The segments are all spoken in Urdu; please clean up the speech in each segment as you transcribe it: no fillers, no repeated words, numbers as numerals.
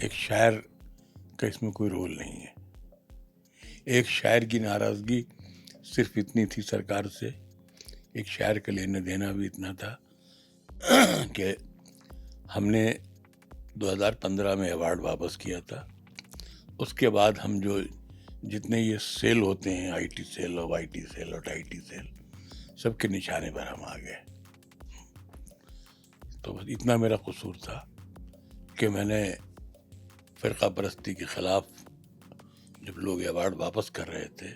ایک شاعر کا اس میں کوئی رول نہیں ہے. ایک شاعر کی ناراضگی صرف اتنی تھی سرکار سے, ایک شاعر کا لینا دینا بھی اتنا تھا کہ ہم نے 2015 میں ایوارڈ واپس کیا تھا. اس کے بعد ہم جو جتنے یہ سیل ہوتے ہیں, آئی ٹی سیل اور وائی ٹی سیل اور آئی ٹی سیل, سب کے نشانے پر ہم آ گئے. تو بس اتنا میرا قصور تھا کہ میں نے فرقہ پرستی کے خلاف جب لوگ ایوارڈ واپس کر رہے تھے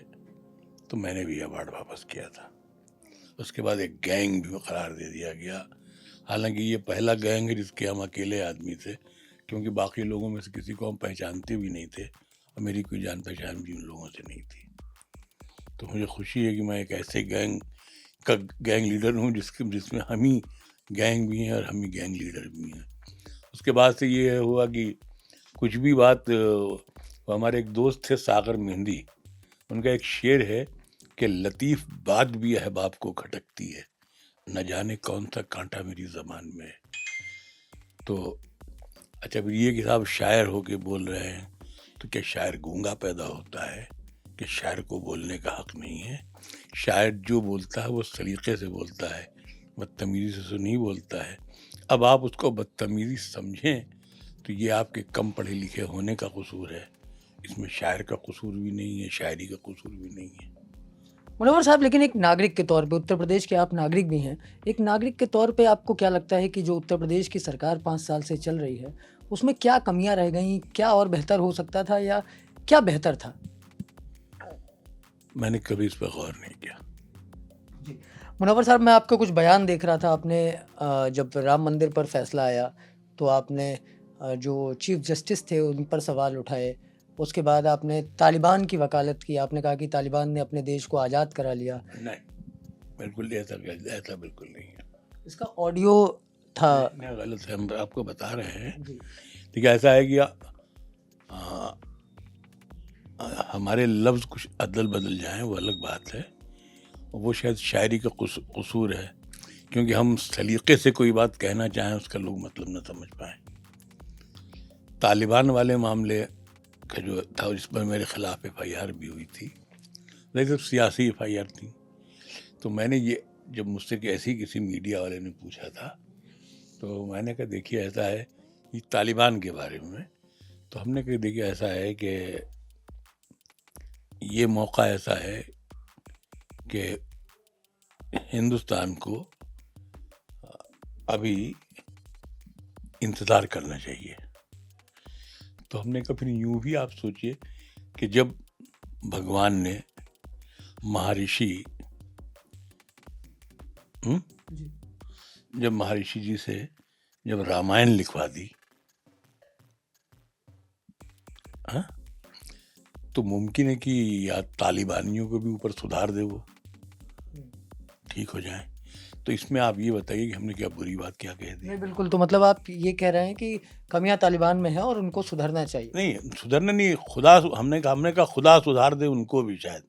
تو میں نے بھی ایوارڈ واپس کیا تھا. اس کے بعد ایک گینگ بھی قرار دے دیا گیا, حالانکہ یہ پہلا گینگ ہے جس کے ہم اکیلے آدمی تھے, کیونکہ باقی لوگوں میں سے کسی کو ہم پہچانتے بھی نہیں تھے اور میری کوئی جان پہچان بھی ان لوگوں سے نہیں تھی. تو مجھے خوشی ہے کہ میں ایک ایسے گینگ کا گینگ لیڈر ہوں جس میں ہم ہی گینگ بھی ہیں اور ہم ہی گینگ لیڈر بھی ہیں. اس کے بعد سے یہ ہوا کہ کچھ بھی بات, ہمارے ایک دوست تھے ساغر مہندی, ان کا ایک شعر ہے کہ لطیف بات بھی احباب کو کھٹکتی ہے, نہ جانے کون سا کانٹا میری زبان میں ہے. تو اچھا پھر یہ کہ صاحب شاعر ہو کے بول رہے ہیں تو کیا شاعر گونگا پیدا ہوتا ہے کہ شاعر کو بولنے کا حق نہیں ہے؟ شاعر جو بولتا ہے وہ سلیقے سے بولتا ہے, بدتمیزی سے نہیں بولتا ہے. اب آپ اس کو بدتمیزی سمجھیں تو یہ آپ کے کم پڑھے لکھے ہونے کا قصور ہے, اس میں شاعر کا قصور بھی نہیں ہے, شاعری کا قصور بھی نہیں ہے. منور صاحب, لیکن ایک ناگرک کے طور پہ, اتر پردیش کے آپ ناگرک بھی ہیں, ایک ناگرک کے طور پہ آپ کو کیا لگتا ہے کہ جو اتر پردیش کی سرکار 5 سال سے چل رہی ہے اس میں کیا کمیاں رہ گئیں, کیا اور بہتر ہو سکتا تھا یا کیا بہتر تھا؟ میں نے کبھی اس پہ غور نہیں کیا. جی منور صاحب, میں آپ کا کچھ بیان دیکھ رہا تھا, آپ نے جب رام مندر پر فیصلہ آیا تو آپ نے جو چیف جسٹس تھے ان پر سوال اٹھائے, اس کے بعد آپ نے طالبان کی وکالت کی, آپ نے کہا کہ طالبان نے اپنے دیش کو آزاد کرا لیا. نہیں, بالکل ایسا بالکل نہیں ہے. اس کا آڈیو تھا. نہیں, غلط ہے, ہم آپ کو بتا رہے ہیں. جی ٹھیک ہے, ایسا ہے کہ ہمارے لفظ کچھ عدل بدل جائیں وہ الگ بات ہے, وہ شاید شاعری کا قصور ہے, کیونکہ ہم سلیقے سے کوئی بات کہنا چاہیں اس کا لوگ مطلب نہ سمجھ پائیں. طالبان والے معاملے کا جو تھا جس پر میرے خلاف ایف آئی آر بھی ہوئی تھی, لیکن سیاسی ایف آئی آر تھی. تو میں نے یہ جب مجھ سے ایسی کسی میڈیا والے نے پوچھا تھا تو میں نے کہا دیکھیے ایسا ہے یہ طالبان کے بارے میں, تو ہم نے کہا دیکھیے ایسا ہے کہ یہ موقع ایسا ہے کہ ہندوستان کو ابھی انتظار کرنا چاہیے. تو ہم نے کہا پھر یوں بھی آپ سوچئے کہ جب بھگوان نے مہارشی جی سے جب رامائن لکھوا دی تو ممکن ہے کہ یا طالبانیوں کو بھی اوپر سدھار دے, وہ ٹھیک ہو جائیں. تو اس میں آپ یہ بتائیے کہ ہم نے کیا بری بات کیا کہہ دی؟ نہیں بالکل, تو مطلب آپ یہ کہہ رہے ہیں کہ کمیاں طالبان میں ہیں اور ان کو سدھرنا چاہیے. نہیں, سدھرنا نہیں, خدا, ہم نے کہا خدا سدھار دے ان کو بھی شاید.